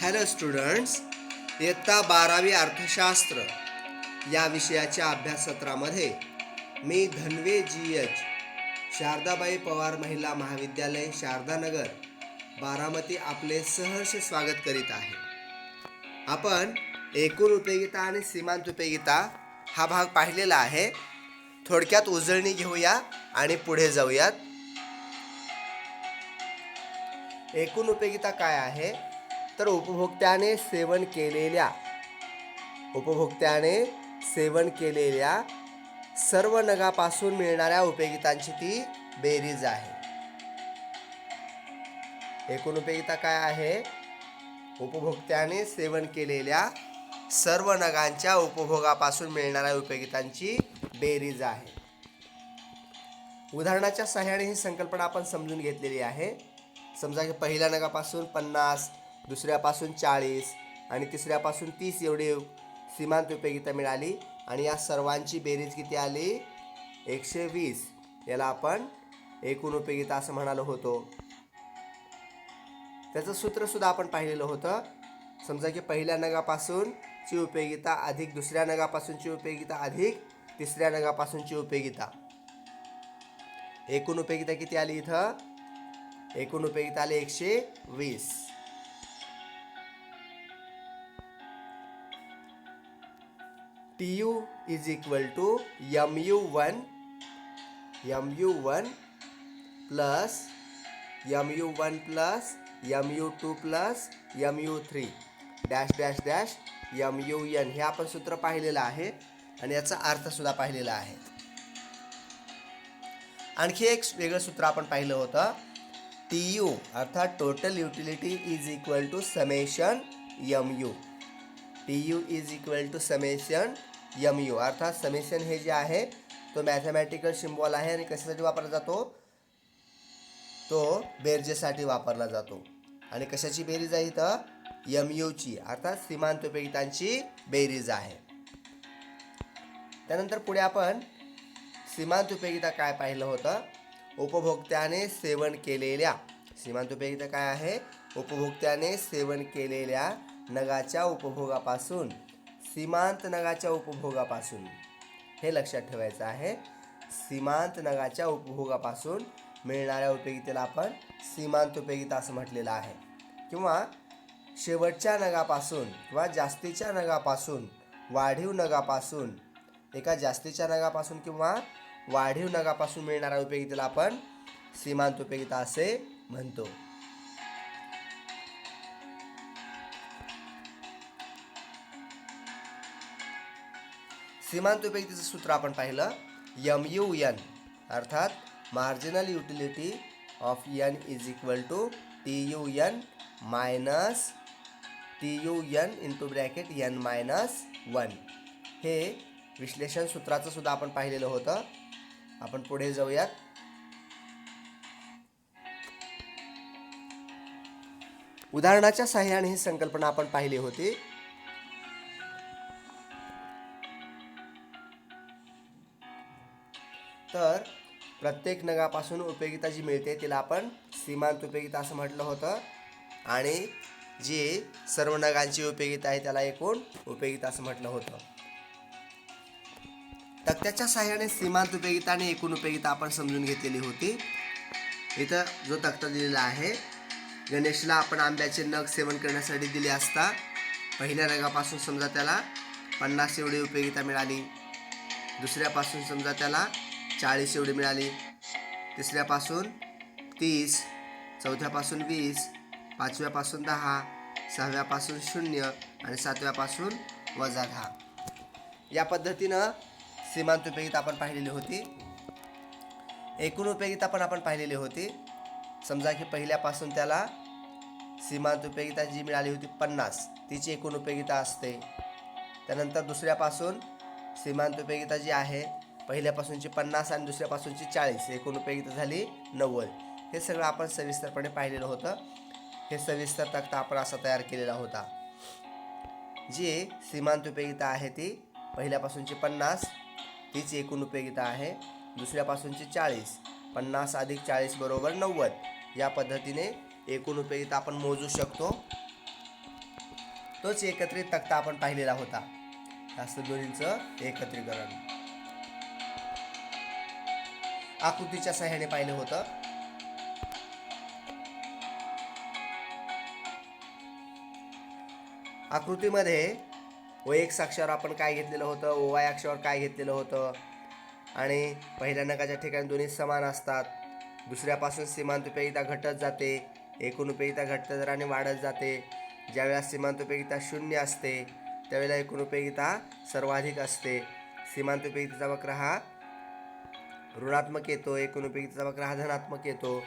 Hello students, इयत्ता 12वी अर्थशास्त्र या विषयाच्या अभ्याससत्रामध्ये मी धन्वे GH शारदाबाई पवार महिला महाविद्यालय शारदानगर बारामती आपले सहर्ष स्वागत करीत आहे. आपण एकूण उपयोगिता आणि सीमांत उपयोगिता हा भाग पाहिलेला आहे. थोडक्यात उजळणी घेऊया आणि पुढे जाऊयात. एकूण उपयोगिता काय आहे तर उपभोक्त्याने सेवन केलेल्या सर्व नगापासून मिळणाऱ्या उपयोगितांची ती बेरीज आहे. एकूण उपयोगिता काय आहे? उपभोक्त्याने सेवन केलेल्या सर्व नगांच्या उपभोगापासून मिळणाऱ्या उपयोगितांची बेरीज आहे. उदाहरणाच्या सहाय्याने ही संकल्पना आपण समजून घेतलेली आहे. समजा की पहिल्या नगापासून 50, दुसऱ्यापासून 40 आणि तिसऱ्यापासून 30 एवढी सीमांत उपयोगिता मिळाली आणि या सर्वांची बेरीज किती आली? 120. याला आपण एकूण उपयोगिता असं म्हणालो होतो. त्याचं सूत्रसुद्धा आपण पाहिलेलं होतं. समजा की पहिल्या नगापासूनची उपयोगिता अधिक दुसऱ्या नगापासूनची उपयोगिता अधिक तिसऱ्या नगापासूनची उपयोगिता. एकूण उपयोगिता किती आली इथं? एकूण उपयोगिता आली 120. TU is equal to MU1 plus MU1 plus MU2 plus MU3 dash dash dash MUN हे आपण सूत्र पाहिलेलं आहे आणि याचा अर्थ सुद्धा पाहिलेला आहे. आणखी एक वेगळं सूत्र आपण पाहिलं होतं. TU अर्थात total utility is equal to summation MU. TU is equal to summation MU अर्थात समेशन हे जे आहे तो मॅथमॅटिकल सिम्बॉल आहे आणि कशासाठी वापरला जातो? तो बेरजेसाठी वापरला जातो. आणि कशाची बेरीज आहे इथं? MUची अर्थात सीमांत उपयोगितांची बेरीज आहे. त्यानंतर पुढे आपण सीमांत उपयोगिता काय पाहिलं होतं? उपभोक्त्याने सेवन केलेल्या सीमांत उपयोगिता काय आहे? उपभोक्त्याने सेवन केलेल्या नगाच्या उपभोगापासून सीमांत नगाच्या उपभोगापासून हे लक्षात ठेवायचं आहे. सीमांत नगाच्या उपभोगापासून मिळणाऱ्या उपयोगितेला आपण सीमांत उपयोगिता असं म्हटलेलं आहे. किंवा शेवटच्या नगापासून किंवा जास्तीच्या नगापासून वाढीव नगापासून एका जास्तीच्या नगापासून किंवा वाढीव नगापासून मिळणाऱ्या उपयोगितेला आपण सीमांत उपयोगिता असे म्हणतो. सीमांत उपयोगितेचं सूत्र आपण पाहिलं. MUN अर्थात marginal utility of N is equal to TUN minus TUN into bracket N minus 1 हे विश्लेषण सूत्राचं सुद्धा आपण पाहिलेलं होतं. आपण पुढे जाऊयात. उदाहरणाच्या सहाय्याने ही संकल्पना आपण पाहिली होती. तर प्रत्येक नगापासून उपयोगिता जी मिळते तिला आपण सीमांत उपयोगिता असं म्हटलं होतं आणि जी सर्व नगांची उपयोगिता आहे त्याला एकूण उपयोगिता असं म्हटलं होतं. तक्त्याच्या सहाय्याने सीमांत उपयोगिता आणि एकूण उपयोगिता आपण समजून घेतलेली होती. इथं जो तक्ता दिलेला आहे, गणेशला आपण आंब्याचे नग सेवन करण्यासाठी दिले असता पहिल्या नगापासून समजा त्याला 50 एवढी उपयोगिता मिळाली, दुसऱ्यापासून समजा त्याला 40 एवढी मिळाली, तिसऱ्यापासून 30, चौथ्यापासून 20, पाचव्यापासून 10, सहाव्यापासून 0 आणि सातव्यापासून -10. या पद्धतीनं सीमांत उपयोगिता आपण पाहिलेली होती. एकूण उपयोगिता पण आपण पाहिलेली होती. समजा की पहिल्यापासून त्याला सीमांत उपयोगिता जी मिळाली होती 50 तिची एकूण उपयोगिता असते. त्यानंतर दुसऱ्यापासून सीमांत उपयोगिता जी आहे पहिल्यापासूनची 50 आणि दुसऱ्यापासूनची 40 एकूण उपयोगिता झाली 90. हे सगळं आपण सविस्तरपणे पाहिलेलं होतं. हे सविस्तर तक्ता आपण असा तयार केलेला होता. जी सीमांत उपयोगिता आहे ती पहिल्यापासूनची 50 तीच एकूण उपयोगिता आहे, दुसऱ्यापासूनची 40, 50 अधिक 40 बरोबर 90. या पद्धतीने एकूण उपयोगिता आपण मोजू शकतो. तोच एकत्रित तक्ता आपण पाहिलेला होता. जास्त दोन्हींचं एकत्रीकरण आकृतीच्या सहाय्याने पाहिलं होतं. आकृतीमध्ये OX अक्षरावर आपण काय घेतलेलं होतं, OY अक्षरावर काय घेतलेलं होतं, आणि पहिल्या नगाच्या ठिकाणी दोन्ही समान असतात. दुसऱ्यापासून सीमांतुपयोगिता घटत जाते, एकूण उपयोगिता घटत दराने वाढत जाते. ज्यावेळेला सीमांतुपयोगिता 0 असते त्यावेळेला एकूण उपयोगिता सर्वाधिक असते. सीमांतुपयोगितेचा वक्र हा ऋणात्मक येतो, एकूण उपयोगितेचा वक्र हा धनात्मक येतो.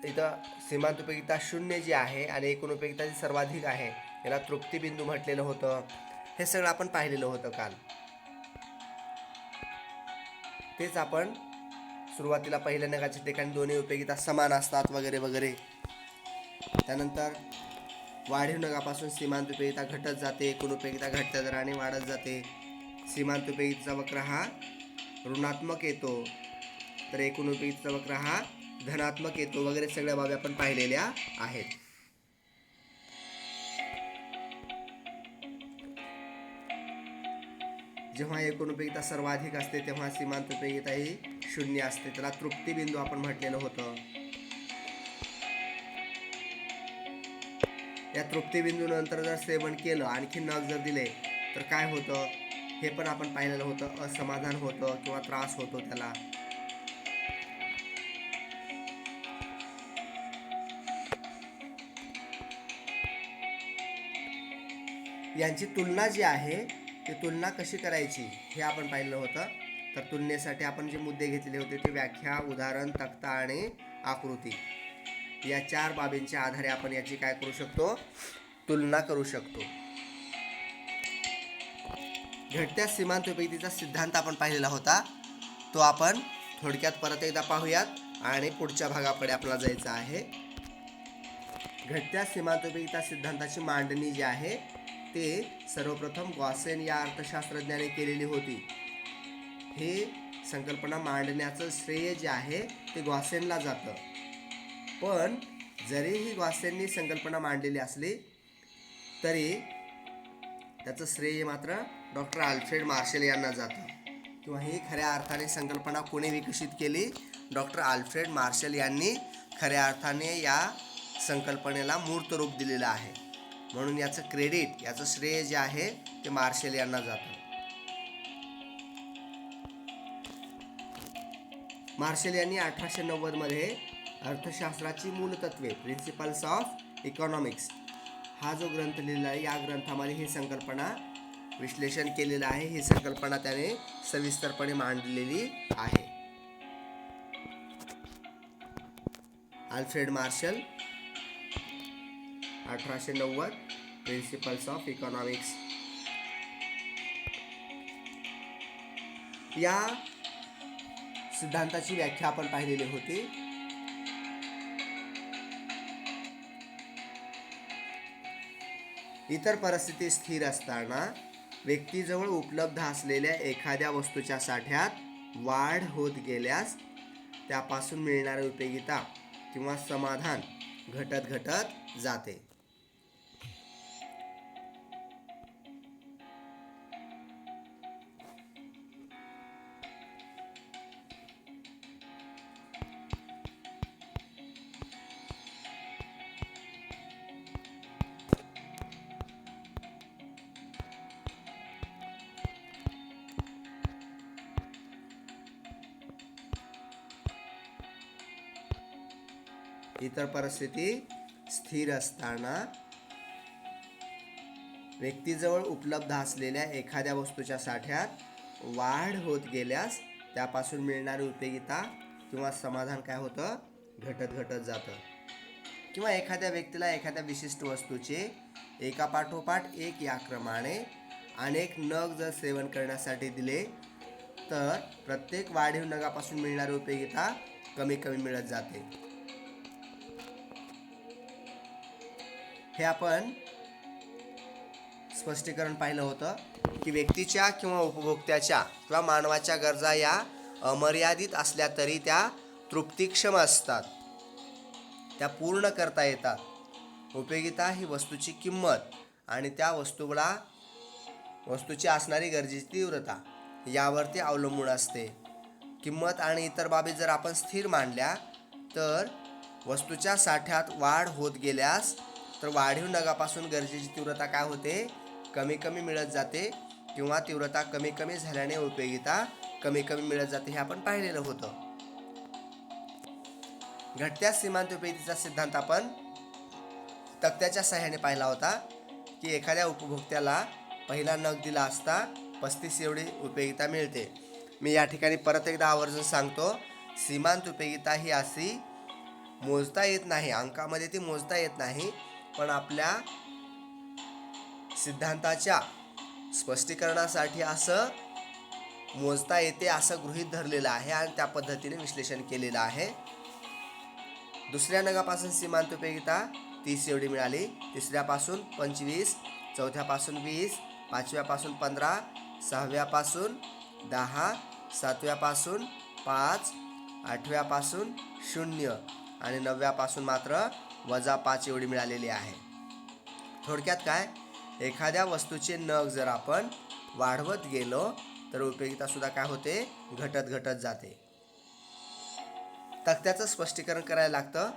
इथं सीमांतुपयोगिता 0 जी आहे आणि एकूण उपयोगिता जी सर्वाधिक आहे याला तृप्तिबिंदू म्हटलेलं होतं. हे सगळं आपण पाहिलेलं होतं काल. तेच आपण सुरुवातीला पहिल्या नगाच्या ठिकाणी दोन्ही उपयोगिता समान असतात वगैरे वगैरे. त्यानंतर वाढीव नगापासून सीमांत उपयोगिता घटत जाते, एकूण उपयोगिता घटत्या दराने वाढत जाते. सीमांत उपयोगितेचा वक्र हा ऋणात्मक येतो, तर एकूण उपयोगितेचा वक्र हा धनात्मक येतो वगैरे सगळ्या बाबी आपण पाहिलेल्या आहेत. जेव्हा एकूण उपयोगिता सर्वाधिक असते तेव्हा सीमांत उपयोगिता ही 0 असते, त्याला तृप्तिबिंदू आपण म्हटलेलं होतं. या तृप्तिबिंदू नंतर जर सेवन केलं, आणखी नग जर दिले तर काय होतं हे पण आपण पाहिलेलं होतं. असमाधान होतं किंवा त्रास होतो त्याला. यांची तुलना जी आहे ती तुलना कशी करायची हे आपण पाहिलं होतं. तर तुलनेसाठी आपण जे मुद्दे घेतलेले होते ते व्याख्या, उदाहरण, तक्ता आणि आकृती या 4 बाबींच्या आधारे आपण याची काय करू शकतो, तुलना करू शकतो. घटत्या सीमांत उपयोगितेचा सिद्धांत आपण पाहिलेला होता, तो आपण थोडक्यात परत एकदा पाहूयात आणि पुढच्या भागाकडे आपल्याला जायचं आहे. घटत्या सीमांत उपयोगिता सिद्धांताची मांडणी जी आहे ते सर्वप्रथम गॉसेन या अर्थशास्त्रज्ञाने केलेली होती. हे संकल्पना मांडण्याचं श्रेय जे आहे ते गॉसेनला जातं. पण जरीही गॉसेननी संकल्पना मांडलेली असली तरी त्याचं श्रेय मात्र डॉक्टर अल्फ्रेड मार्शल यांना जातं. किंवा ही खऱ्या अर्थाने संकल्पना कोणी विकसित केली, डॉक्टर अल्फ्रेड मार्शल यांनी खऱ्या अर्थाने या संकल्पनेला मूर्त रूप दिलेलं आहे. म्हणून याचं क्रेडिट, याचं श्रेय जे आहे ते मार्शल यांना जातं. मार्शल यांनी 1890 मध्ये अर्थशास्त्राची मूलतत्वे, प्रिन्सिपल्स ऑफ इकॉनॉमिक्स हा जो ग्रंथ लिहिला आहे, या ग्रंथामध्ये ही संकल्पना विश्लेषण केलेलं आहे. ही संकल्पना त्याने सविस्तरपणे मांडलेली आहे. Alfred Marshall 1890 principles of economics. या सिद्धांताची व्याख्या आपण पाहिलेली होती. इतर परिस्थिती स्थिर असताना व्यक्तीजवळ उपलब्ध असलेल्या एखाद्या वस्तूच्या साठ्यात वाढ होत गेल्यास त्यापासून मिळणारी उपयोगिता किंवा समाधान घटत घटत जाते. इतर परिस्थिती स्थिर असताना व्यक्तीजवळ उपलब्ध असलेल्या एखाद्या वस्तूच्या साठ्यात वाढ होत गेल्यास त्यापासून मिळणारी उपयोगिता किंवा समाधान काय होतं, घटत घटत जातं. किंवा एखाद्या व्यक्तीला एखाद्या विशिष्ट वस्तूचे एकापाठोपाठ एक या क्रमाने अनेक नग जर सेवन करण्यासाठी दिले तर प्रत्येक वाढीव नगापासून मिळणारी उपयोगिता कमी कमी मिळत जाते. हे आपण स्पष्टीकरण पाहिलं होतं की व्यक्तीच्या किंवा उपभोक्त्याच्या किंवा मानवाच्या गरजा या अमर्यादित असल्या तरी त्या तृप्तिक्षम असतात, त्या पूर्ण करता येतात. उपयोगिता ही वस्तूची किंमत आणि त्या वस्तूची असणारी गरजेची तीव्रता यावरती अवलंबून असते. किंमत आणि इतर बाबी जर आपण स्थिर मानल्या तर वस्तूच्या साठ्यात वाढ होत गेल्यास तर वाढीव नगापासून गरजेची तीव्रता काय होते, कमी कमी मिळत जाते किंवा तीव्रता कमी कमी झाल्याने उपयोगिता कमी कमी मिळत जाते, हे आपण पाहिलेलं होतं. घटत्या सीमांत उपयोगितेचा सिद्धांत आपण तक्त्याच्या सहाय्याने पाहिला होता की एखाद्या उपभोक्त्याला पहिला नग दिला असता 35 एवढी उपयोगिता मिळते. मी या ठिकाणी परत एकदा आवर्जून सांगतो, सीमांत उपयोगिता ही अशी मोजता येत नाही, अंकामध्ये ती मोजता येत नाही, पण आपल्या सिद्धांताच्या स्पष्टीकरणासाठी असं मोजता येते असं गृहीत धरलेलं आहे आणि त्या पद्धतीने विश्लेषण केलेलं आहे. दुसऱ्या नगापासून सीमांत उपयोगिता 30 एवढी मिळाली, तिसऱ्यापासून 25, चौथ्यापासून 20, पाचव्यापासून 15, सहाव्यापासून 10, सातव्यापासून 5, आठव्यापासून 0 आणि 9व्यापासून मात्र -5 एवढी मिळालेली आहे. थोडक्यात काय, एखाद्या वस्तूचे नग जर आपण वाढवत गेलो तर उपयोगिता सुद्धा काय होते, घटत घटत जाते. तक्त्याचं स्पष्टीकरण करायला लागतं.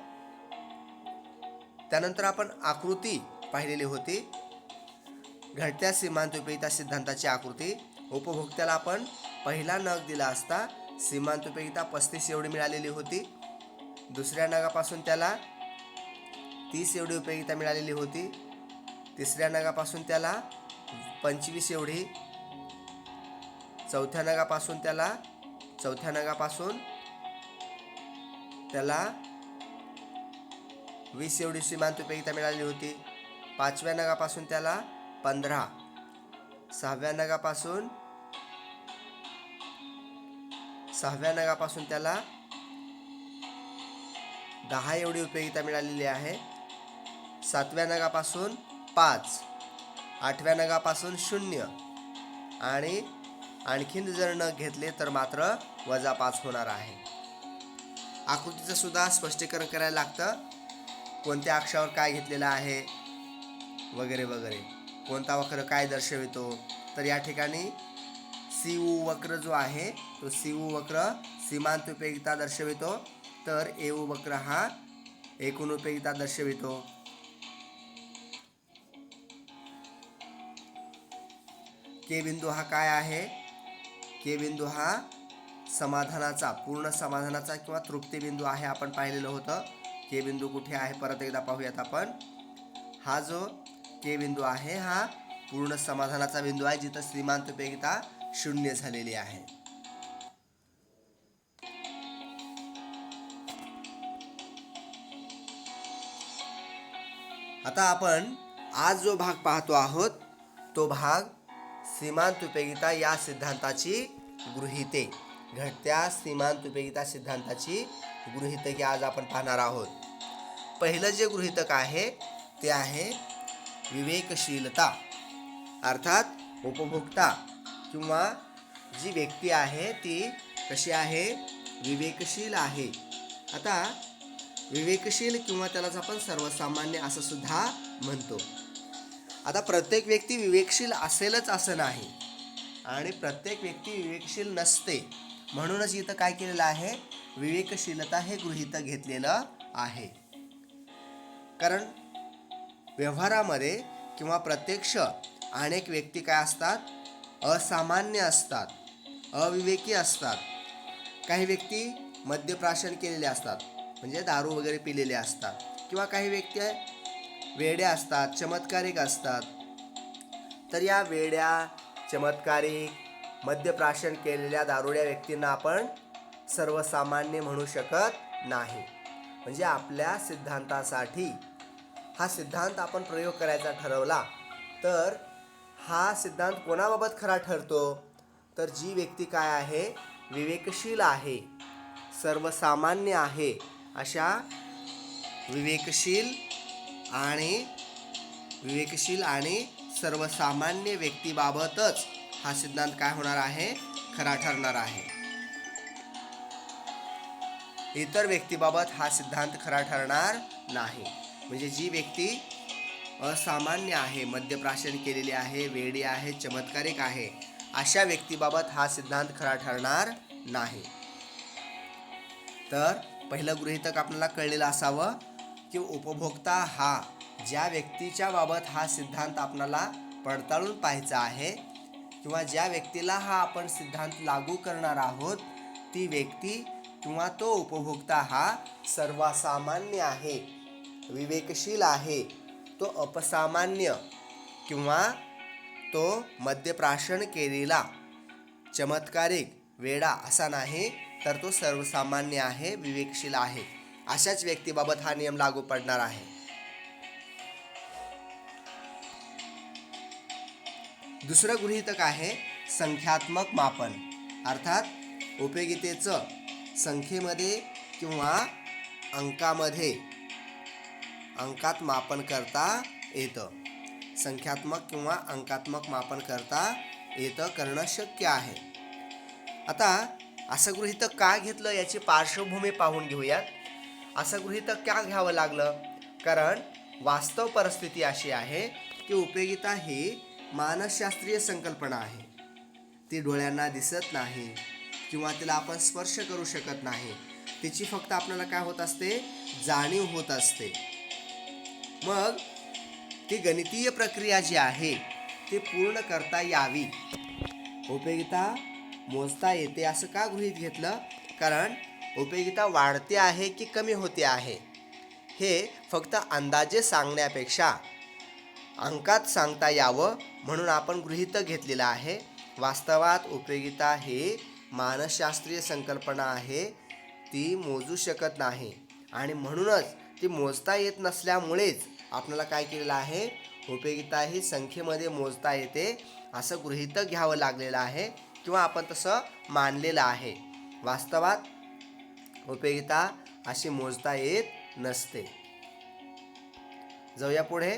त्यानंतर आपण आकृती पाहिलेली होती, घटत्या सीमांत उपयोगिता सिद्धांताची आकृती. उपभोक्त्याला आपण पहिला नग दिला असता सीमांत उपयोगिता 35 एवढी मिळालेली होती. दुसऱ्या नगापासून त्याला 30 एवढी उपयोगिता मिळालेली होती. तिसऱ्या नगापासून त्याला 25 एवढी, चौथ्या नगापासून त्याला 20 एवढी सीमांत उपयोगिता मिळालेली होती. पाचव्या नगापासून त्याला 15, सहाव्या नगापासून त्याला 10 एवढी उपयोगिता मिळालेली आहे. सातव्या नगापासून 5, आठव्या नगापासून 0 आणि आणखीन जर नग घेतले तर मात्र -5 होणार आहे. आकृतीचं सुद्धा स्पष्टीकरण करायला लागतं, कोणत्या अक्षावर काय घेतलेलं आहे वगैरे वगैरे, कोणता वक्र काय दर्शवितो. तर या ठिकाणी CU वक्र जो आहे तो CU वक्र सीमांत उपयोगिता दर्शवितो, तर AU वक्र हा एकूण उपयोगिता दर्शवितो. K बिंदू हा काय आहे, K बिंदू हा समाधानाचा, पूर्ण समाधानाचा किंवा तृप्ती बिंदू आहे, आपण पाहिलेलं होतं. K बिंदू कुठे आहे परत एकदा पाहूयात आपण. हा जो K बिंदू आहे हा पूर्ण समाधानाचा बिंदू आहे, जिथं सीमांत उपयोगिता 0 झालेली आहे. आता आपण आज जो भाग पाहतो आहोत तो भाग सीमांत उपयोगिता या सिद्धांताची गृहीते, घटत्या सीमांत उपयोगिता सिद्धांताची गृहीतके आज आपण पाहणार आहोत. पहिलं जे गृहीतक आहे ते आहे विवेकशीलता, अर्थात उपभोक्ता किंवा जी व्यक्ती आहे ती कशी आहे, विवेकशील आहे. आता विवेकशील किंवा त्यालाच आपण सर्वसामान्य असं सुद्धा म्हणतो. आता प्रत्येक व्यक्ती विवेकशील असेलच असं नाही आणि प्रत्येक व्यक्ती विवेकशील नसते, म्हणूनच इथं काय केलेलं आहे, विवेकशीलता हे गृहीतक घेतलेलं आहे. कारण व्यवहारामध्ये किंवा प्रत्यक्ष अनेक व्यक्ती काय असतात, असामान्य असतात, अविवेकी असतात. काही व्यक्ती मद्यप्राशन केलेले असतात, म्हणजे दारू वगैरे पिलेले असतात, किंवा काही व्यक्ती वेड्या असतात, चमत्कारिक असतात. तर या वेड्या, चमत्कारिक, मद्यप्राशन केलेल्या दारुड्या व्यक्तींना आपण सर्वसामान्य म्हणू शकत नाही. म्हणजे आपल्या सिद्धांतासाठी हा सिद्धांत आपण प्रयोग करायचा ठरवला तर हा सिद्धांत कोणाबाबत खरा ठरतो, तर जी व्यक्ती काय आहे, विवेकशील आहे, सर्वसामान्य आहे, अशा विवेकशील आणि सर्वसामान्य व्यक्तीबाबतच हा सिद्धांत काय होणार आहे, खरा ठरणार आहे. इतर व्यक्तीबाबत हा सिद्धांत खरा ठरणार नाही. म्हणजे जी व्यक्ती असामान्य आहे, मद्यप्राशन केलेली आहे, वेडी आहे, चमत्कारिक आहे, अशा व्यक्तीबाबत हा सिद्धांत खरा ठरणार नाही. तर पहिलं गृहीतक आपल्याला कळलेलं असावं की उपभोक्ता हा ज्या व्यक्तीच्या बाबत हा सिद्धांत आपल्याला पडताळून पाहायचा आहे किंवा ज्या व्यक्तीला हा आपण सिद्धांत लागू करणार आहोत, ती व्यक्ती किंवा तो उपभोक्ता हा सर्वसामान्य आहे, विवेकशील आहे, तो अपसामान्य किंवा तो मद्यप्राशन केलेला चमत्कारिक वेडा असा नाही, तर तो सर्वसामान्य आहे, विवेकशील आहे. अशाच व्यक्तीबाबत हा नियम लागू पडणार आहे. दुसरं गृहीतक आहे संख्यात्मक मापन. अर्थात उपयोगितेचं संख्येमध्ये किंवा अंकात मापन करता येतं. संख्यात्मक किंवा अंकात्मक मापन करता येतं, करणं शक्य आहे. आता असं गृहीतक का घेतलं याची पार्श्वभूमी पाहून घेऊयात. असं गृहीतक का घ्यावं लागलं? कारण वास्तव परिस्थिती अशी आहे की उपयोगिता ही मानसशास्त्रीय संकल्पना आहे. ती डोळ्यांना दिसत नाही किंवा तिला आपण स्पर्श करू शकत नाही. तिची फक्त आपल्याला काय होत असते? जाणीव होत असते. मग ती गणितीय प्रक्रिया जी आहे ती पूर्ण करता यावी, उपयोगिता मोजता येते असं का गृहीत घेतलं? कारण उपयोगिता वाढते आहे की कमी होते आहे हे फक्त अंदाजे सांगण्यापेक्षा अंकात सांगता यावं म्हणून आपण गृहीतक घेतलेलं आहे. वास्तवात उपयोगिता ही मानसशास्त्रीय संकल्पना आहे, ती मोजू शकत नाही आणि म्हणूनच ती मोजता येत नसल्यामुळेच आपल्याला काय केलेलं आहे? उपयोगिता ही संख्येमध्ये मोजता येते असं गृहीतक घ्यावं लागलेलं आहे किंवा आपण तसं मानलेलं आहे. वास्तवात उपयोगिता अशी मोजता येत नसते. जाऊया पुढे.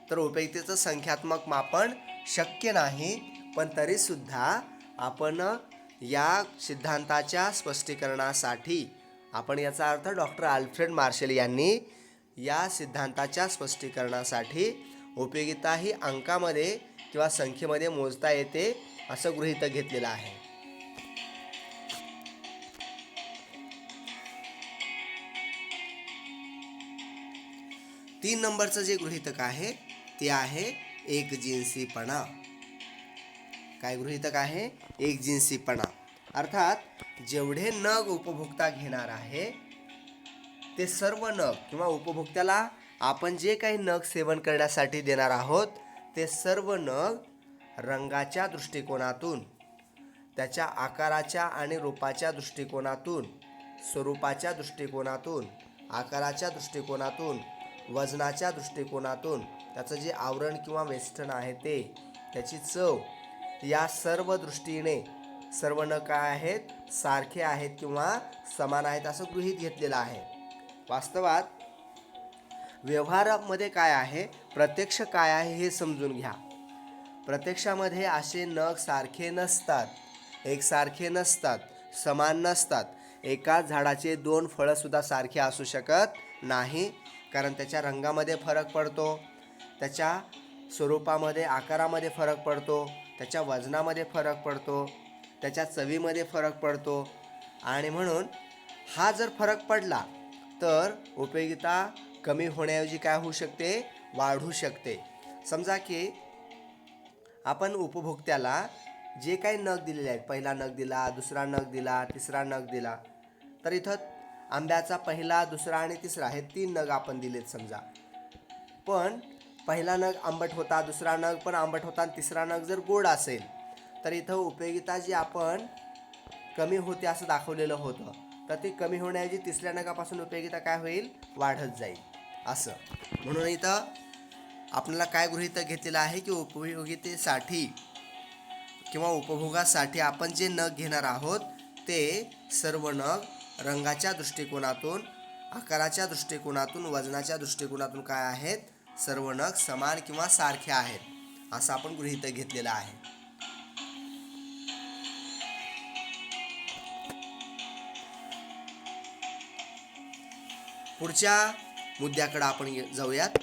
तर उपयोगितेचं संख्यात्मक मापन शक्य नाही, पण तरीसुद्धा आपण या सिद्धांताच्या स्पष्टीकरणासाठी, आपण याचा अर्थ डॉक्टर अल्फ्रेड मार्शल यांनी या सिद्धांताच्या स्पष्टीकरणासाठी उपयोगिता ही अंकामध्ये किंवा संख्येमध्ये मोजता येते असं गृहीतक घेतलेलं आहे. तीन नंबरचं जे गृहीतक आहे ते आहे एकजिन्सीपणा. काय गृहीतक आहे? एकजिन्सीपणा. अर्थात जेवढे नग उपभोक्ता घेणार आहे ते सर्व नग किंवा उपभोक्त्याला आपण जे काही नग सेवन करण्यासाठी देणार आहोत ते सर्व नग रंगाच्या दृष्टिकोनातून, त्याच्या आकाराच्या आणि रूपाच्या दृष्टिकोनातून, स्वरूपाच्या दृष्टिकोनातून, आकाराच्या दृष्टिकोनातून, वजनाच्या दृष्टिकोनातून, त्याचं जे आवरण किंवा वेष्टन आहे ते, त्याची चव, या सर्व दृष्टीने सर्व नग काय आहेत? सारखे आहेत किंवा समान आहेत असं गृहीत घेतलेलं आहे. वास्तवात व्यवहारामध्ये काय आहे, प्रत्यक्ष काय आहे हे समजून घ्या. प्रत्यक्षामध्ये असे नग सारखे नसतात, एकसारखे नसतात, समान नसतात. एकाच झाडाचे दोन फळंसुद्धा सारखे असू शकत नाही, कारण त्याच्या रंगामध्ये फरक पडतो, त्याच्या स्वरूपामध्ये, आकारामध्ये फरक पडतो, त्याच्या वजनामध्ये फरक पडतो, त्याच्या चवीमध्ये फरक पडतो. आणि म्हणून हा जर फरक पडला तर उपयोगिता कमी होण्याऐवजी काय होऊ शकते? वाढू शकते. समजा की आपण उपभोक्त्याला जे काही नग दिलेले आहेत, पहिला नग दिला, दुसरा नग दिला, तिसरा नग दिला, तर इथं आंब्याचा पहिला, दुसरा आणि तिसरा हे 3 नग आपण दिलेत समजा. पण पहिला नग आंबट होता, दुसरा नग पण आंबट होता आणि तिसरा नग जर गोड असेल तर इथं उपयोगिता जी आपण कमी होते असं दाखवलेलं होतं, तर ती कमी होण्याऐवजी तिसऱ्या नगापासून उपयोगिता काय होईल? वाढत जाईल असं. म्हणून इथं आपल्याला काय गृहीतक घेतलेलं आहे की उपयोगितेसाठी किंवा उपभोगासाठी आपण जे नग घेणार आहोत ते सर्व नग रंगाच्या दृष्टिकोनातून, आकाराच्या दृष्टिकोनातून, वजनाच्या दृष्टिकोनातून काय आहेत? सर्व नग समान किंवा सारखे आहेत असं आपण गृहीतक घेतलेलं आहे. पुढच्या मुद्द्याकडे आपण जाऊयात.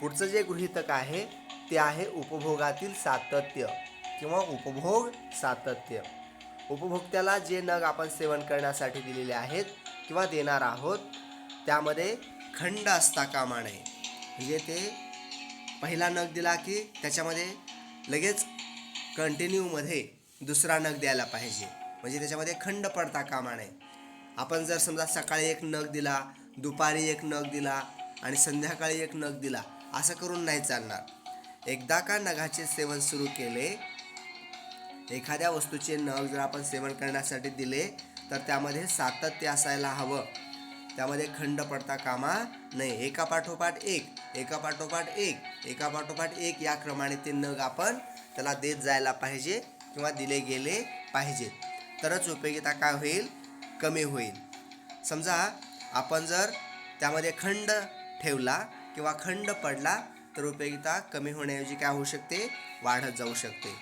पुढचं जे गृहीतक आहे ते आहे उपभोगातील सातत्य किंवा उपभोग सातत्य. उपभोक्त्याला जे नग आपण सेवन करण्यासाठी दिलेले आहेत किंवा देणार आहोत त्यामध्ये खंड असता कामा नये. म्हणजे ते पहिला नग दिला की त्याच्यामध्ये लगेच कंटिन्यूमध्ये दुसरा नग द्यायला पाहिजे. म्हणजे त्याच्यामध्ये खंड पडता कामा नये. आपण जर समजा सकाळी एक नग दिला, दुपारी एक नग दिला आणि संध्याकाळी एक नग दिला असं करून नाही चालणार. एकदा का नगाचे सेवन सुरू केले, एखाद्या वस्तूचे नग जर आपण सेवन करण्यासाठी दिले तर त्यामध्ये सातत्य असायला हवं. त्यामध्ये खंड पडता कामा नये. एकापाठोपाठ एक या क्रमाने ते नग आपण त्याला देत जायला पाहिजे किंवा दिले गेले पाहिजे. तरच उपयोगिता काय होईल, कमी होईल. समजा आपण जर त्यामध्ये खंड ठेवला किंवा खंड पडला तर उपयोगिता कमी होण्याऐवजी काय होऊ शकते, वाढत जाऊ शकते.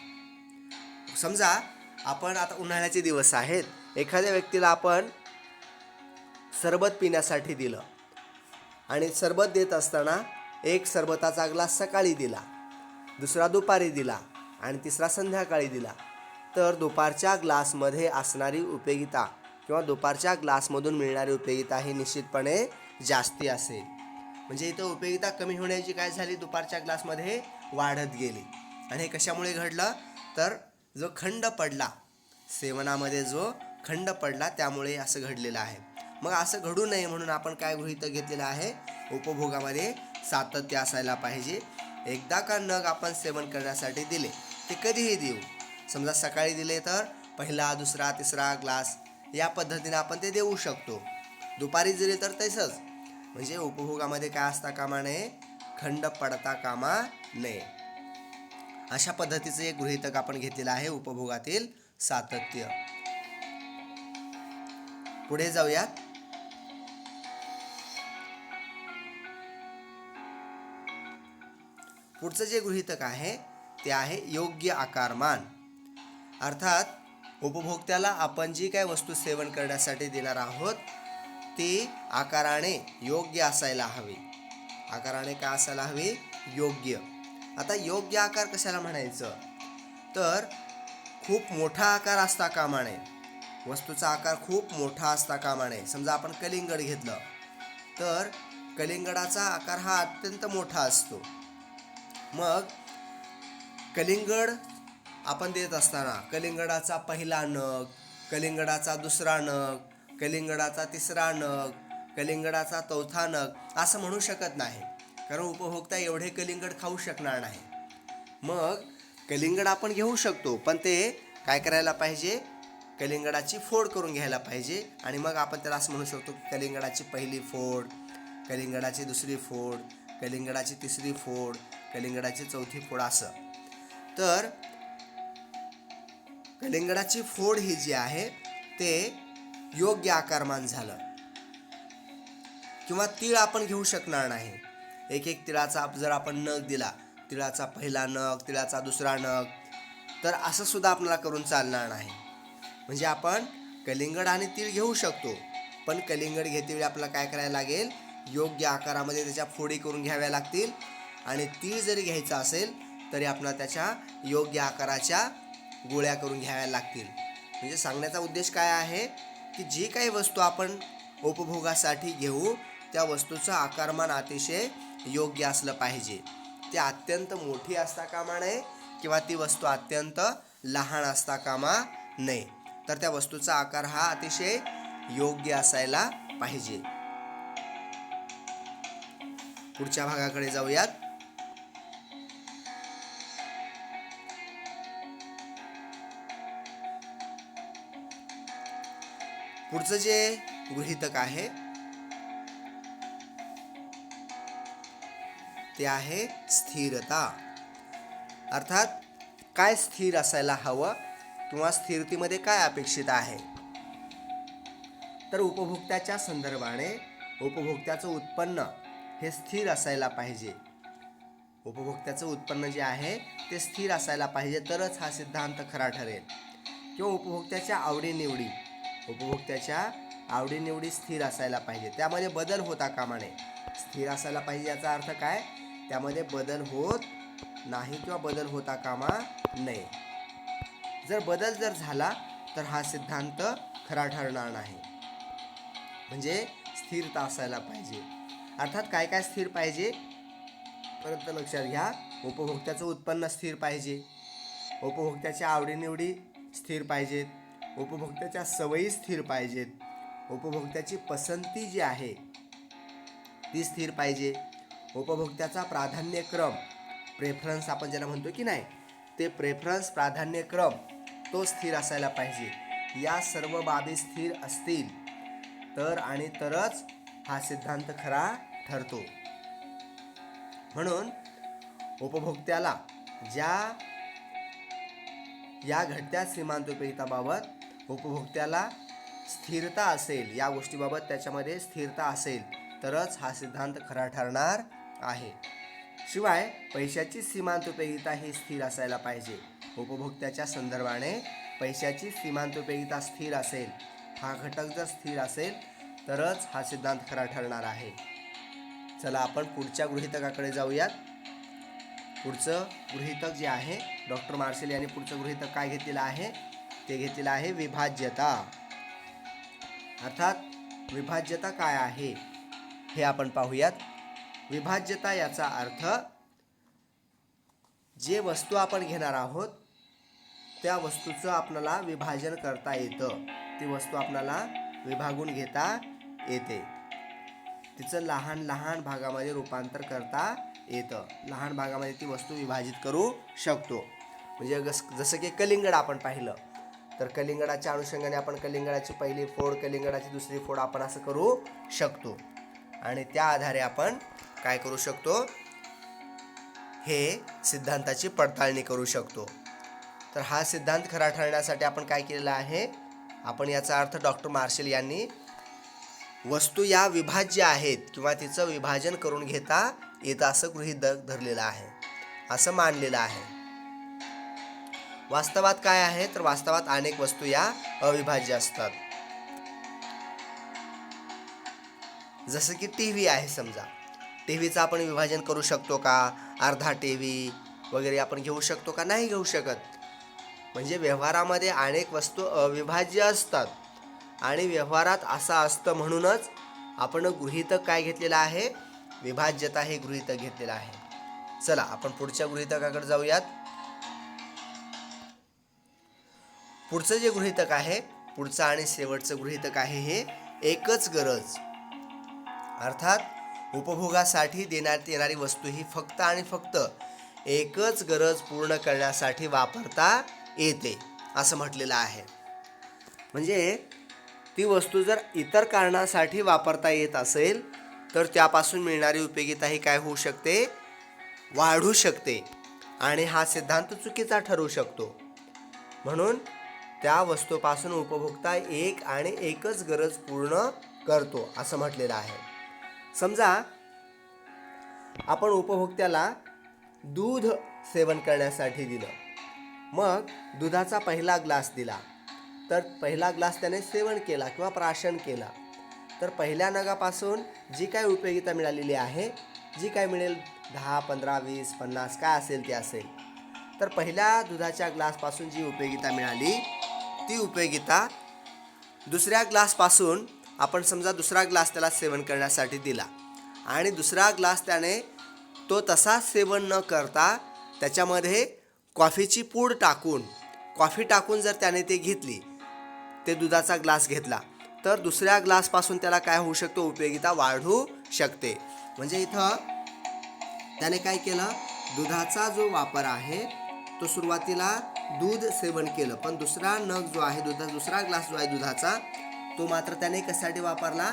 समजा आपण आता उन्हाळ्याचे दिवस आहेत, एखाद्या व्यक्तीला आपण सरबत पिण्यासाठी दिलं आणि सरबत देत असताना एक सरबताचा ग्लास सकाळी दिला, दुसरा दुपारी दिला आणि तिसरा संध्याकाळी दिला, तर दुपारच्या ग्लासमध्ये असणारी उपयोगिता किंवा दुपारच्या ग्लासमधून मिळणारी उपयोगिता ही निश्चितपणे जास्ती असेल. म्हणजे इथं उपयोगिता कमी होण्याची काय झाली, दुपारच्या ग्लासमध्ये वाढत गेली. आणि हे कशामुळे घडलं, तर जो खंड पडला सेवनामध्ये, जो खंड पडला त्यामुळे असं घडलेलं आहे. मग असं घडू नये म्हणून आपण काय गृहीत घेतलेलं आहे, उपभोगामध्ये सातत्य असायला पाहिजे. एकदा का नग आपण सेवन करण्यासाठी दिले ते कधीही देऊ. समजा सकाळी दिले तर पहिला, दुसरा, तिसरा ग्लास या पद्धतीने आपण ते देऊ शकतो. दुपारी दिले तर तसंच. म्हणजे उपभोगामध्ये काय असता कामा नये, खंड पडता कामा नये. अशा पद्धतीचं एक गृहीतक आपण घेतलेलं आहे, उपभोगातील सातत्य. पुढे जाऊयात. पुढचं जे गृहीतक आहे ते आहे योग्य आकारमान. अर्थात उपभोक्त्याला आपण जी काय वस्तू सेवन करण्यासाठी देणार आहोत ती आकाराने योग्य असायला हवी. आकाराने काय असायला हवी, योग्य. आता योग्य आकार कशाला म्हणायचं, तर खूप मोठा आकार असता कामा नये. वस्तूचा आकार खूप मोठा असता कामा नये. समजा आपण कलिंगड घेतलं तर कलिंगडाचा आकार हा अत्यंत मोठा असतो. मग कलिंगड आपण देत असताना कलिंगडाचा पहिला नग, कलिंगडाचा दुसरा नग, कलिंगडाचा तिसरा नग, कलिंगडाचा चौथा नग असं म्हणू शकत नाही, कारण उपभोक्ता एवढे कलिंगड खाऊ शकणार नाही. मग कलिंगड आपण घेऊ शकतो, पण ते काय करायला पाहिजे, कलिंगडाची फोड करून घ्यायला पाहिजे. आणि मग आपण त्याला असं म्हणू शकतो की कलिंगडाची पहिली फोड, कलिंगडाची दुसरी फोड, कलिंगडाची तिसरी फोड, कलिंगडाची चौथी फोड असं. तर कलिंगडाची फोड ही जी आहे ते योग्य आकारमान झालं. किंवा तीळ आपण घेऊ शकणार नाही. एक तिळाचा जर आपण नग दिला, तिळाचा पहिला नग, तिळाचा दुसरा नग, तर असं सुद्धा आपल्याला करून चालणार नाही. म्हणजे आपण कलिंगड आणि तीळ घेऊ शकतो, पण कलिंगड घेतेवेळी आपल्याला काय करायला लागेल, योग्य आकारामध्ये त्याच्या फोडी करून घ्याव्या लागतील. आणि तीळ जरी घ्यायचा असेल तरी आपल्याला त्याच्या योग्य आकाराच्या गोळ्या करून घ्याव्या लागतील. म्हणजे सांगण्याचा उद्देश काय आहे की जी काही वस्तू आपण उपभोगासाठी घेऊ त्या वस्तूचं आकारमान अतिशय योग्य असलं पाहिजे. ती अत्यंत मोठी असता कामा नये किंवा ती वस्तू अत्यंत लहान असता कामा नये. तर त्या वस्तूचा आकार हा अतिशय योग्य असायला पाहिजे. पुढच्या भागाकडे जाऊयात. पुढचं जे गृहीतक आहे ते आहे स्थिरता. अर्थात काय स्थिर असायला हवं किंवा स्थिरतेमध्ये काय अपेक्षित आहे, तर उपभोक्त्याच्या संदर्भाने उपभोक्त्याचं उत्पन्न हे स्थिर असायला पाहिजे. उपभोक्त्याचं उत्पन्न जे आहे ते स्थिर असायला पाहिजे, तरच हा सिद्धांत खरा ठरेल. किंवा उपभोक्त्याच्या आवडीनिवडी स्थिर असायला पाहिजे, त्यामध्ये बदल होता कामा नये. स्थिर असायला पाहिजे याचा अर्थ काय, त्यामध्ये बदल होत नाही किंवा बदल होता कामा नये. जर बदल झाला तर हा सिद्धांत खरा ठरणार नाही. म्हणजे स्थिरता असायला पाहिजे. अर्थात काय काय स्थिर पाहिजे, परत लक्षात घ्या. उपभोक्त्याचं उत्पन्न स्थिर पाहिजे, उपभोक्त्याच्या आवडीनिवडी स्थिर पाहिजेत, उपभोक्त्याच्या सवयी स्थिर पाहिजेत, उपभोक्त्याची पसंती जी आहे ती स्थिर पाहिजे, उपभोक्त्याचा प्राधान्यक्रम, प्रेफरन्स आपण ज्याला म्हणतो की नाही, ते प्रेफरन्स प्राधान्यक्रम तो स्थिर असायला पाहिजे. या सर्व बाबी स्थिर असतील तर आणि तरच हा सिद्धांत खरा ठरतो. म्हणून उपभोक्त्याला या घटत्या सीमांतोपयोगिताबाबत उपभोक्त्याला स्थिरता असेल, या गोष्टीबाबत त्याच्यामध्ये स्थिरता असेल तरच हा सिद्धांत खरा ठरणार आहे. शिवाय पैशाची सीमांतोपयोगिता ही स्थिर असायला पाहिजे. उपभोक्त्याच्या संदर्भाने पैशाची सीमांतोपयोगिता स्थिर असेल, हा घटक जर स्थिर असेल तरच हा सिद्धांत खरा ठरणार आहे. चला आपण पुढच्या गृहीतकाकडे जाऊयात. पुढचं गृहीतक जे आहे, डॉक्टर मार्शल यांनी पुढचं गृहीतक काय घेतलेलं आहे, ते घेतलेलं आहे विभाज्यता. अर्थात विभाज्यता काय आहे हे आपण पाहूयात. विभाज्यता याचा अर्थ जे वस्तू आपण घेणार आहोत त्या वस्तूचं आपल्याला विभाजन करता येतं, ती वस्तू आपल्याला विभागून घेता येते, तिचं लहान लहान भागामध्ये रूपांतर करता येतं, लहान भागामध्ये ती वस्तू विभाजित करू शकतो. म्हणजे जसं की कलिंगड आपण पाहिलं तर कलिंगडाच्या अनुषंगाने आपण कलिंगडाची पहिली फोड, कलिंगडाची दुसरी फोड आपण असं करू शकतो आणि त्या आधारे आपण काय करू शकतो, हे सिद्धांताची पडताळणी करू शकतो. तर हा सिद्धांत खरा ठरण्यासाठी आपण काय केलेलं आहे, आपण याचा अर्थ डॉक्टर मार्शल यांनी वस्तू या विभाज्य आहेत किंवा तिचं विभाजन करून घेता येतं असं गृहीत धरलेलं आहे, असं मानलेलं आहे. वास्तवात काय आहे, तर वास्तवात अनेक वस्तू या अविभाज्य असतात. जसं की टीव्ही आहे, समजा टीव्हीचं आपण विभाजन करू शकतो का, अर्धा टीव्ही वगैरे आपण घेऊ शकतो का, नाही घेऊ शकत. म्हणजे व्यवहारामध्ये अनेक वस्तू अविभाज्य असतात आणि व्यवहारात असं असतं म्हणूनच आपण गृहीतक काय घेतलेलं आहे, विभाज्यता हे गृहीतक घेतलेलं आहे. चला आपण पुढच्या गृहीतकाकडे जाऊयात. पुढचं जे गृहीतक आहे, पुढचं आणि शेवटचं गृहीतक आहे हे एकच गरज. अर्थात उपभोगासाठी देण्यात येणारी वस्तू ही फक्त आणि फक्त एकच गरज पूर्ण करण्यासाठी वापरता येते असं म्हटलेलं आहे. म्हणजे ती वस्तू जर इतर कारणासाठी वापरता येत असेल तर त्यापासून मिळणारी उपयोगिता ही काय होऊ शकते, वाढू शकते आणि हा सिद्धांत चुकीचा ठरू शकतो. म्हणून त्या वस्तूपासून उपभोक्ता एक आणि एकच गरज पूर्ण करतो असं म्हटलेलं आहे. समजा आपण उपभोक्त्याला दूध सेवन करण्यासाठी दिलं, मग दुधाचा पहिला ग्लास दिला, तर पहिला ग्लास त्याने सेवन केला किंवा प्राशन केला, तर पहिल्या नगापासून जी काय उपयोगिता मिळालेली आहे, जी काय मिळेल 10, 15, 20, 50 काय असेल ते असेल, तर पहिल्या दुधाच्या ग्लासपासून जी उपयोगिता मिळाली ती उपयोगिता दुसऱ्या ग्लासपासून आपण समजा दुसरा ग्लास त्याला सेवन करण्यासाठी दिला आणि दुसरा ग्लास त्याने तो तसा सेवन न करता त्याच्यामध्ये कॉफीची पूड टाकून, कॉफी टाकून जर त्याने ते घेतली, ते दुधाचा ग्लास घेतला, तर दुसऱ्या ग्लासपासून त्याला काय होऊ शकतो, उपयोगिता वाढू शकते. म्हणजे इथं त्याने काय केलं, दुधाचा जो वापर आहे तो सुरुवातीला दूध सेवन केलं, पण दुसरा नग जो आहे दुसरा ग्लास जो आहे दुधाचा, तो मात्र त्याने कशासाठी वापरला,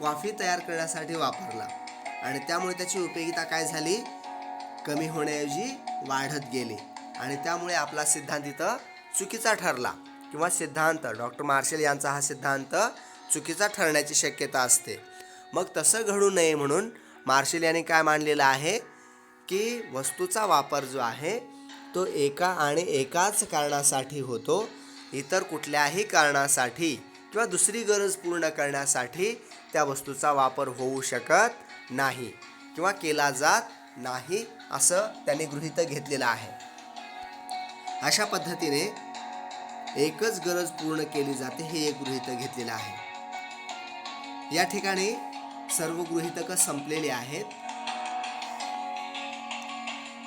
कॉफी तयार करण्यासाठी वापरला आणि त्यामुळे त्याची उपयोगिता काय झाली, कमी होण्याऐवजी वाढत गेली आणि त्यामुळे आपला सिद्धांत इथं चुकीचा ठरला किंवा सिद्धांत डॉक्टर मार्शल यांचा हा सिद्धांत चुकीचा ठरण्याची शक्यता असते. मग तसं घडू नये म्हणून मार्शल यांनी काय मानलेलं आहे की वस्तूचा वापर जो आहे तो एका आणि एकाच कारणासाठी होतो, इतर कुठल्याही कारणासाठी किंवा दुसरी गरज पूर्ण करण्यासाठी त्या वस्तूचा वापर होऊ शकत नाही किंवा केला जात नाही असं त्यांनी गृहीत घेतलेलं आहे. अशा पद्धतीने एकच गरज पूर्ण केली जाते हे एक गृहीतक घेतलेलं आहे. या ठिकाणी सर्व गृहीतकं संपलेली आहेत.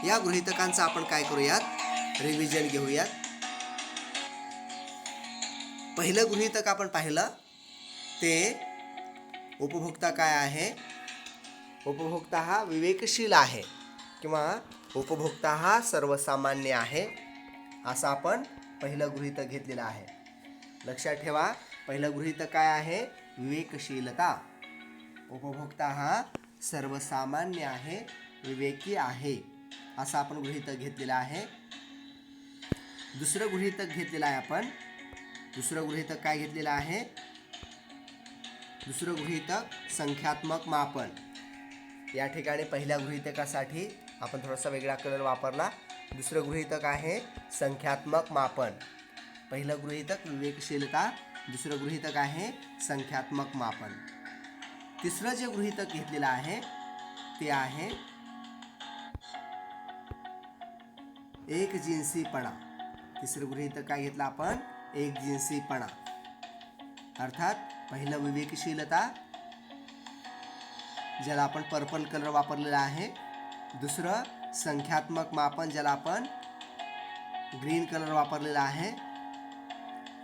या गृहीतकांचं आपण काय करूयात, रिव्हिजन घेऊयात. पहिलं गृहीतक आपण पाहिलं ते उपभोक्ता काय आहे. उपभोक्ता हा विवेकशील आहे किंवा उपभोक्ता हा सर्वसामान्य आहे असं आपण पहिलं गृहीतक घेतलेलं आहे. लक्षात ठेवा, पहिलं गृहीतक काय आहे, विवेकशीलता. उपभोक्ता हा सर्वसामान्य आहे, विवेकी आहे असं आपण गृहीतक घेतलेलं आहे. दुसरं गृहीतक घेतलेलं आहे आपण. दुसरं गृहीतक काय घेतलेलं आहे, दुसरं गृहीतक संख्यात्मक मापन. या ठिकाणी पहिल्या गृहीतकासाठी आपण थोडासा वेगळा कलर वापरला. दुसरं गृहीतक आहे संख्यात्मक मापन. पहिलं गृहीतक विवेकशीलता, दुसरं गृहीतक आहे संख्यात्मक मापन. तिसरं जे गृहीतक घेतलेलं आहे ते आहे एकजिन्सीपणा. तिसरं गृहीतक काय घेतलं आपण, एकजिन्सीपणा. अर्थात पहिलं विवेकशीलता ज्याला आपण पर्पल कलर वापरलेला आहे. दुसरं संख्यात्मक मापन ज्याला आपण ग्रीन कलर वापरलेला आहे.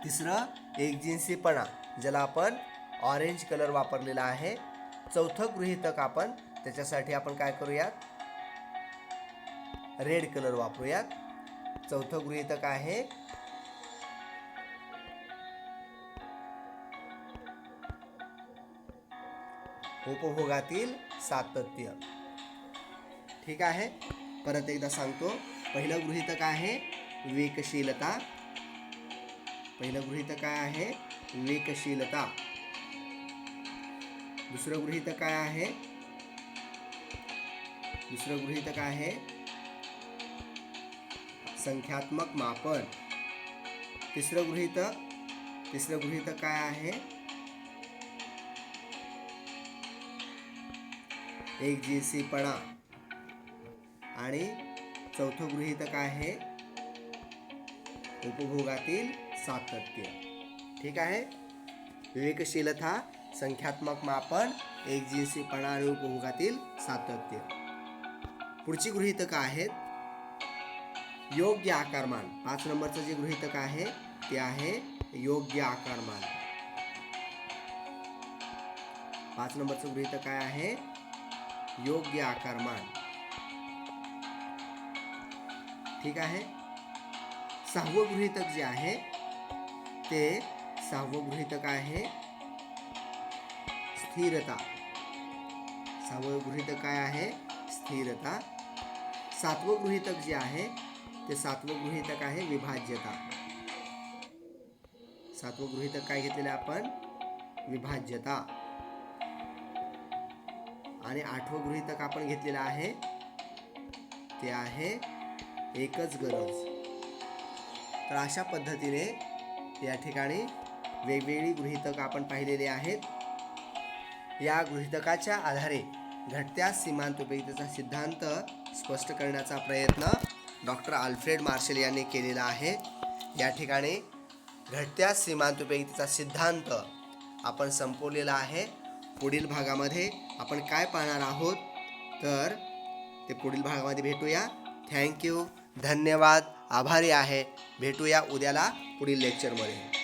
तिसरं एकजिन्सीपणा ज्याला आपण ऑरेंज कलर वापरलेला आहे. चौथं गृहीतक आपण त्याच्यासाठी आपण काय करूयात, रेड कलर वापरूयात. चौथं गृहीतक आहे उपभोगातील सातत्य. ठीक आहे, परत एकदा सांगतो. पहिलं गृहीतक आहे विवेकशीलता. पहिलं गृहीतक काय आहे, विवेकशीलता. दुसरं गृहीतक काय आहे, दुसरं गृहीतक आहे संख्यात्मक मापन. तिसरं गृहीतक काय आहे, एकजिन्सीपणा. आणि चौथं गृहीतक आहे उपभोगातील सातत्य. ठीक आहे, विवेकशीलता, संख्यात्मक मापन, एकजिन्सीपणा आणि उपभोगातील सातत्य. पुढची गृहीतक आहेत योग्य आकारमान. 5 नंबरचं जे गृहीतक आहे ते आहे योग्य आकारमान. 5 नंबरचं गृहीतक काय आहे, योग्य आकारमान. ठीक आहे. 6वं गृहीतक जे आहे ते 6वं गृहीतक आहे स्थिरता. 6वं गृहीतक काय आहे, स्थिरता. 7वं गृहीतक जे आहे ते 7वं गृहीतक आहे विभाज्यता. 7वं गृहीतक काय घेतलेलं आपण, विभाज्यता. आणि 8वं गृहीतक आपण घेतलेलं आहे ते आहे एकच गरज. तर अशा पद्धतीने या ठिकाणी वेगवेगळी गृहीतक आपण पाहिलेली आहेत. या गृहीतकाच्या आधारे घटत्या सीमांत उपयुक्ततेचा सिद्धांत स्पष्ट करण्याचा प्रयत्न डॉक्टर अल्फ्रेड मार्शल यांनी केलेला आहे. या ठिकाणी घटत्या सीमांत उपयुक्ततेचा सिद्धांत आपण संपवलेला आहे. पुढील भागामध्ये आपण काय पाहणार आहोत तर ते पुढील भागामध्ये भेटूया. थँक्यू, धन्यवाद, आभारी आहे. भेटूया उद्याला पुढील लेक्चरमध्ये.